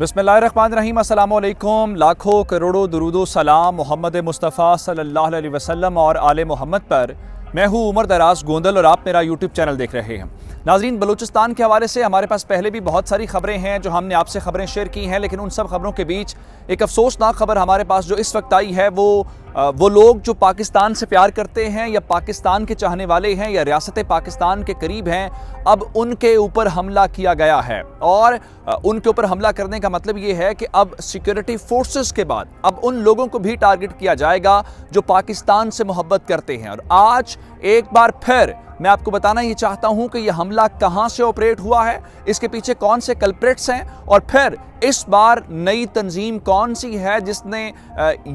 बिस्मिल्लाहिर्रहमानिर्रहीम, अस्सलाम वालेकुम। लाखों करोड़ों दुरूदो सलाम मोहम्मद मुस्तफ़ा सल्लल्लाहु अलैहि वसल्लम और आले मोहम्मद पर। मैं हूँ उमर दराज गोंदल और आप मेरा यूट्यूब चैनल देख रहे हैं। नाज़रीन, बलूचिस्तान के हवाले से हमारे पास पहले भी बहुत सारी खबरें हैं जो हमने आपसे खबरें शेयर की हैं, लेकिन उन सब खबरों के बीच एक अफसोसनाक खबर हमारे पास जो इस वक्त आई है वो लोग जो पाकिस्तान से प्यार करते हैं या पाकिस्तान के चाहने वाले हैं या रियासत पाकिस्तान के करीब हैं, अब उनके ऊपर हमला किया गया है। और उनके ऊपर हमला करने का मतलब ये है कि अब सिक्योरिटी फोर्सेस के बाद अब उन लोगों को भी टारगेट किया जाएगा जो पाकिस्तान से मोहब्बत करते हैं। और आज एक बार फिर मैं आपको बताना ये चाहता हूं कि यह हमला कहां से ऑपरेट हुआ है, इसके पीछे कौन से कल्प्रिट्स हैं, और फिर इस बार नई तंजीम कौन सी है जिसने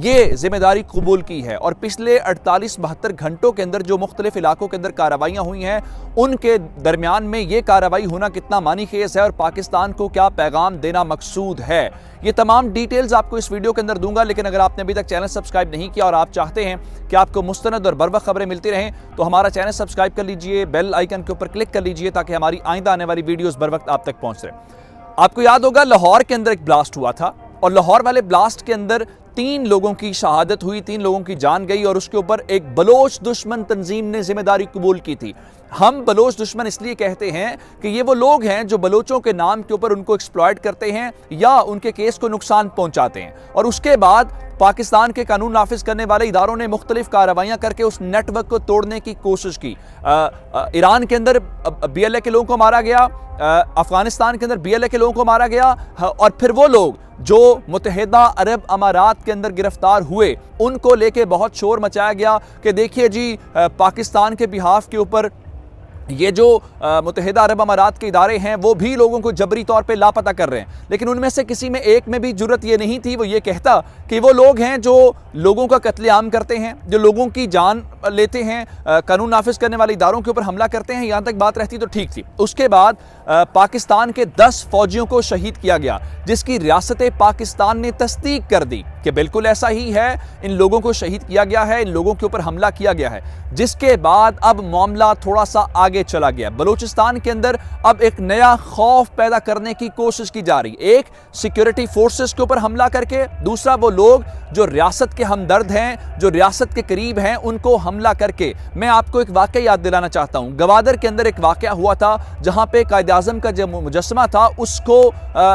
ये जिम्मेदारी कबूल की है। और पिछले 48-72 घंटों के अंदर जो मुख्तलिफ इलाकों के अंदर कार्रवाइयाँ हुई हैं, उनके दरमियान में ये कार्रवाई होना कितना मानी खेज है और पाकिस्तान को क्या पैगाम देना मकसूद है, ये तमाम डिटेल्स आपको इस वीडियो के अंदर दूंगा। लेकिन अगर आपने अभी तक चैनल सब्सक्राइब नहीं किया और आप चाहते हैं कि आपको मुस्तनद और बरवक्त खबरें मिलती रहें, तो हमारा चैनल सब्सक्राइब कर लीजिए, बेल आइकन के ऊपर क्लिक कर लीजिए ताकि हमारी आइंदा आने वाली वीडियोस बर वक्त आप तक पहुंच रहे। आपको याद होगा लाहौर के अंदर एक ब्लास्ट हुआ था और लाहौर वाले ब्लास्ट के अंदर 3 लोगों की शहादत हुई, 3 लोगों की जान गई और उसके ऊपर एक बलोच दुश्मन तंजीम ने जिम्मेदारी कबूल की थी। हम बलोच दुश्मन इसलिए कहते हैं कि ये वो लोग हैं जो बलोचों के नाम के ऊपर उनको एक्सप्लॉयट करते हैं या उनके केस को नुकसान पहुंचाते हैं, और उसके बाद पाकिस्तान के कानून नाफिज करने वाले इदारों ने मुख्तलिफ कार्रवाइयाँ करके उस नेटवर्क को तोड़ने की कोशिश की। ईरान के अंदर BLA के लोगों को मारा गया, अफगानिस्तान के अंदर BLA के लोगों को मारा गया, और फिर वो लोग जो मुत्तहिदा अरब अमारात के अंदर गिरफ्तार हुए उनको लेके बहुत शोर मचाया गया कि देखिए जी, पाकिस्तान के बिहाफ के ऊपर ये जो मुत्तहिदा अरब अमारात के इदारे हैं वो भी लोगों को जबरी तौर पे लापता कर रहे हैं। लेकिन उनमें से किसी में एक में भी जुर्रत ये नहीं थी वो ये कहता कि वो लोग हैं जो लोगों का कत्लेआम करते हैं, जो लोगों की जान लेते हैं, कानून नाफिज करने वाले इदारों के ऊपर हमला करते हैं। यहाँ तक बात रहती तो ठीक थी। उसके बाद पाकिस्तान के 10 फौजियों को शहीद किया गया, जिसकी रियासत पाकिस्तान ने तस्दीक कर दी कि बिल्कुल ऐसा ही है, इन लोगों को शहीद किया गया है, इन लोगों के ऊपर हमला किया गया है। जिसके बाद अब मामला थोड़ा सा आगे चला गया। बलूचिस्तान के अंदर अब एक नया खौफ पैदा करने की कोशिश की जा रही। एक, सिक्योरिटी फोर्सेस के ऊपर हमला करके, दूसरा वो लोग जो रियासत के हमदर्द हैं, जो रियासत के करीब हैं, उनको हमला करके। मैं आपको एक वाकया याद दिलाना चाहता हूं। गवादर के अंदर एक वाकया हुआ था जहां पे कायद आज़म का जो मुजस्समा था उसको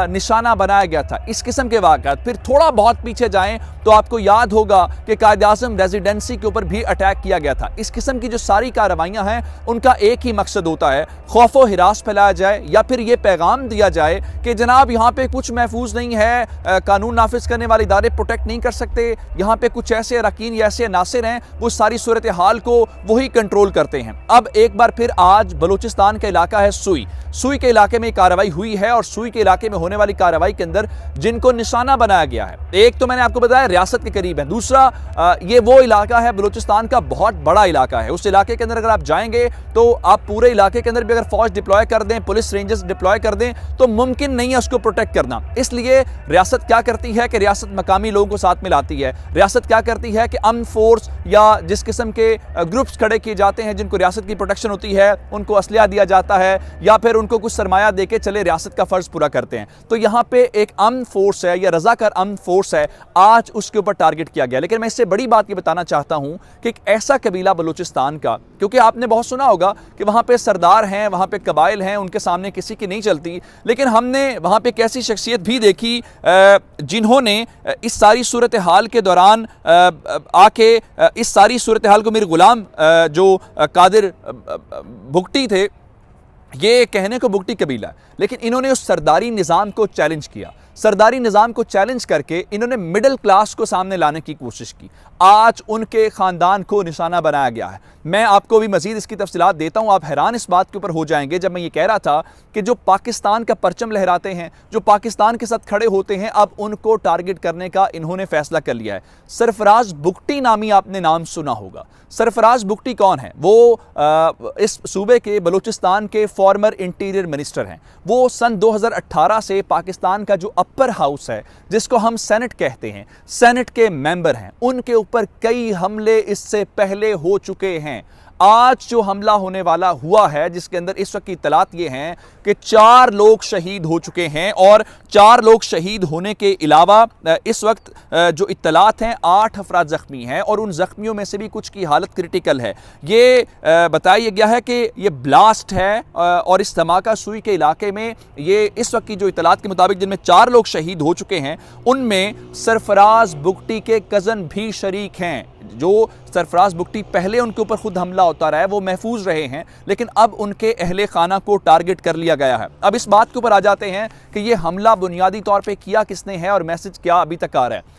निशाना बनाया गया था। इस किस्म के वाकयात फिर थोड़ा बहुत पीछे जाएं तो आपको याद होगा कि कायद आज़म रेजिडेंसी के ऊपर भी अटैक किया गया था। इस किस्म की जो सारी कार्रवाइयां हैं उनका एक ही मकसद होता है, खौफ व हिरास फैलाया जाए या फिर ये पैगाम दिया जाए कि जनाब यहाँ पे कुछ महफूज नहीं है, कानून नाफिज करने वाले इदारे प्रोटेक्ट नहीं कर सकते, यहाँ पे कुछ ऐसे अरकान या ऐसे नासिर हैं वो सारी सूरत हाल को वही कंट्रोल करते हैं। अब एक बार फिर आज बलूचिस्तान का इलाका है सुई के इलाके में कार्रवाई हुई है, और सुई के इलाके में होने वाली कार्रवाई के अंदर जिनको निशाना बनाया गया है, एक तो मैंने आपको बताया रियासत के करीब है, दूसरा ये वो इलाका है बलूचिस्तान का बहुत बड़ा इलाका है। उस इलाके के अंदर अगर आप जाएंगे तो आप पूरे इलाके के अंदर भी अगर फौज डिप्लॉय कर दें, पुलिस रेंजर्स डिप्लॉय कर दें, तो मुमकिन नहीं है उसको प्रोटेक्ट करना। इसलिए रियासत क्या करती है कि रियासत मकामी लोगों को साथ मिलाती है। रियासत क्या करती है कि अमन फोर्स या जिस किस्म के ग्रुप्स खड़े किए जाते हैं जिनको रियासत की प्रोटेक्शन होती है, उनको असलिया दिया जाता है या फिर उनको कुछ सरमाया देके चले रियासत का फर्ज पूरा करते हैं। तो यहाँ पे एक अमन फोर्स है या रजाकार अमन फोर्स है, आज उसके ऊपर टारगेट किया गया। लेकिन मैं इससे बड़ी बात ये बताना चाहता हूँ कि एक ऐसा कबीला बलूचिस्तान का, क्योंकि आपने बहुत सुना होगा कि वहाँ पे सरदार हैं, वहाँ पे कबाइल हैं, उनके सामने किसी की नहीं चलती, लेकिन हमने वहाँ पे एक ऐसी शख्सियत भी देखी जिन्होंने इस सारी सूरत हाल के दौरान आके इस सारी सूरत हाल को, मेरे गुलाम जो कादिर भुगटी थे, ये कहने को भुगटी कबीला, लेकिन इन्होंने उस सरदारी निज़ाम को चैलेंज किया। सरदारी निज़ाम को चैलेंज करके इन्होंने मिडिल क्लास को सामने लाने की कोशिश की। आज उनके ख़ानदान को निशाना बनाया गया है। मैं आपको भी मज़ीद इसकी तफसीलात देता हूँ, आप हैरान इस बात के ऊपर हो जाएंगे जब मैं ये कह रहा था कि जो पाकिस्तान का परचम लहराते हैं, जो पाकिस्तान के साथ खड़े होते हैं, अब उनको टारगेट करने का इन्होंने फैसला कर लिया है। सरफराज बुगटी नामी आपने नाम सुना होगा। सरफराज बुगटी कौन है? वो इस सूबे के बलूचिस्तान के फॉर्मर इंटीरियर मिनिस्टर हैं। वो सन 2018 से पाकिस्तान का जो अपर हाउस है, जिसको हम सेनेट कहते हैं, सेनेट के मेंबर हैं। उनके ऊपर कई हमले इससे पहले हो चुके हैं। आज जो हमला होने वाला हुआ है, जिसके अंदर इस वक्त की इत्तलात ये हैं कि 4 लोग शहीद हो चुके हैं और 4 लोग शहीद होने के अलावा इस वक्त जो इत्तलात हैं 8 अफराद ज़ख्मी हैं और उन ज़ख्मियों में से भी कुछ की हालत क्रिटिकल है। ये बताया गया है कि ये ब्लास्ट है और इस धमाका सुई के इलाके में ये इस वक्त की जो इत्तलात के मुताबिक जिनमें 4 लोग शहीद हो चुके हैं, उनमें सरफराज बुगटी के कज़न भी शरीक हैं। जो सरफराज बुगटी पहले उनके ऊपर खुद हमला होता रहा है, वो महफूज रहे हैं, लेकिन अब उनके अहले खाना को टारगेट कर लिया गया है। अब इस बात के ऊपर आ जाते हैं कि ये हमला बुनियादी तौर पे किया किसने है और मैसेज क्या अभी तक आ रहा है।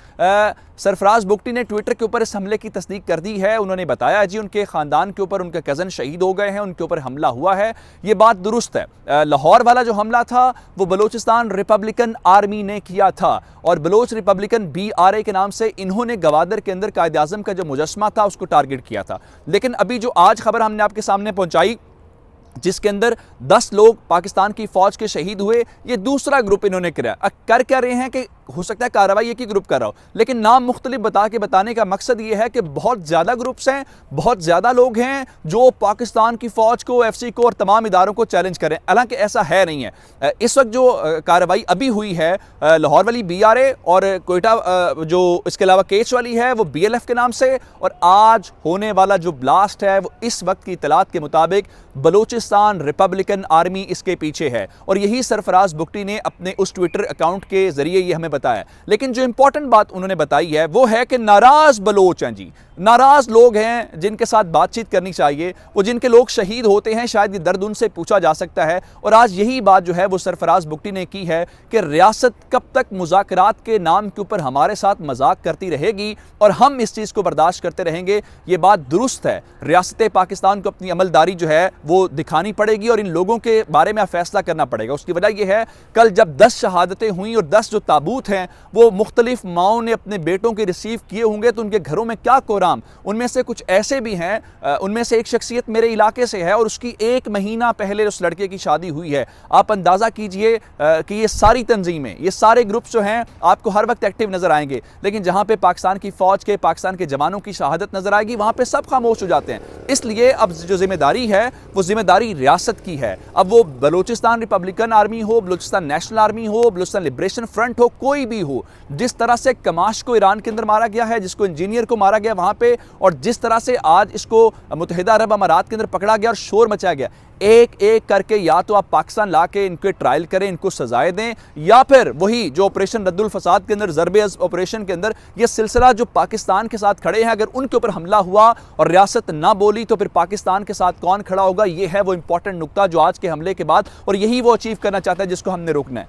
सरफराज बुगटी ने ट्विटर के ऊपर इस हमले की तस्दीक कर दी है। उन्होंने बताया जी उनके ख़ानदान के ऊपर उनके कज़न शहीद हो गए हैं, उनके ऊपर हमला हुआ है, ये बात दुरुस्त है। लाहौर वाला जो हमला था वो बलूचिस्तान रिपब्लिकन आर्मी ने किया था और बलोच रिपब्लिकन BRA के नाम से इन्होंने गवादर के अंदर कायद आज़म का जो मुजस्मा था उसको टारगेट किया था। लेकिन अभी जो आज खबर हमने आपके सामने पहुंचाई जिसके अंदर 10 लोग पाकिस्तान की फौज के शहीद हुए, ये दूसरा ग्रुप इन्होंने कर क्या रहे हैं कि हो सकता है कार्रवाई एक ही ग्रुप कर रहा हो, लेकिन नाम मुख्तलिफ बताने का मकसद ये है कि बहुत ज़्यादा ग्रुप्स हैं, बहुत ज़्यादा लोग हैं जो पाकिस्तान की फ़ौज को, FC को और तमाम इदारों को चैलेंज करें। हालांकि ऐसा है नहीं है। इस वक्त जो कार्रवाई अभी हुई है लाहौर वाली BRA और कोयटा जो इसके अलावा केच वाली है वो BLF के नाम से, और आज होने वाला जो ब्लास्ट है वो इस वक्त की इत्तलात के मुताबिक बलूचिस्तान रिपब्लिकन आर्मी इसके पीछे है। और यही सरफराज बुगटी ने अपने उस ट्विटर अकाउंट के जरिए ये हमें बताया। लेकिन जो इंपॉर्टेंट बात उन्होंने बताई है वो है कि नाराज बलोच हैं जी, नाराज लोग हैं जिनके साथ बातचीत करनी चाहिए, वो जिनके लोग शहीद होते हैं, शायद ये दर्द उनसे पूछा जा सकता है। और आज यही बात जो है वो सरफराज बुगटी ने की है कि रियासत कब तक मुज़ाकरात के नाम के ऊपर हमारे साथ मजाक करती रहेगी और हम इस चीज़ को बर्दाश्त करते रहेंगे। ये बात दुरुस्त है। रियासत पाकिस्तान को अपनी अमलदारी जो है वो दिखानी पड़ेगी और इन लोगों के बारे में फैसला करना पड़ेगा। उसकी वजह यह है कल जब 10 शहादतें हुई और 10 जो ताबूत हैं वो मुख्तलिफ माओं ने अपने बेटों के रिसीव किए होंगे तो उनके घरों में क्या कोराम। उनमें से कुछ ऐसे भी हैं, उनमें से एक शख्सियत मेरे इलाके से है और उसकी 1 महीना पहले उस लड़के की शादी हुई है। आप अंदाज़ा कीजिए कि ये सारी तंजीमें, ये सारे ग्रुप्स जो हैं आपको हर वक्त एक्टिव नजर आएंगे, लेकिन जहां पे पाकिस्तान की फौज के, पाकिस्तान के जवानों की शहादत नजर आएगी वहां पे सब खामोश हो जाते हैं। इसलिए अब जो जिम्मेदारी है वो जिम्मेदारी रियासत की है। अब वो बलूचिस्तान रिपब्लिकन आर्मी हो, बलूचिस्तान नेशनल आर्मी हो, बलूचिस्तान लिबरेशन फ्रंट हो, कोई भी हो, जिस तरह से कमाश को ईरान के अंदर मारा गया है, जिसको इंजीनियर को मारा गया वहां पे, और जिस तरह से आज इसको मुत्तहिदा अरब अमारात के अंदर पकड़ा गया और शोर मचाया गया, एक एक करके या तो आप पाकिस्तान लाके इनके ट्रायल करें, इनको सजाएं दें, या फिर वही जो ऑपरेशन रद्दुल फसाद के अंदर, ज़रबे ऑपरेशन के अंदर ये सिलसिला जो पाकिस्तान के साथ खड़े हैं, अगर उनके ऊपर हमला हुआ और रियासत ना बोली तो फिर पाकिस्तान के साथ कौन खड़ा होगा। ये है वो इंपॉर्टेंट नुकता जो आज के हमले के बाद, और यही वो अचीव करना चाहता है जिसको हमने रोकना है।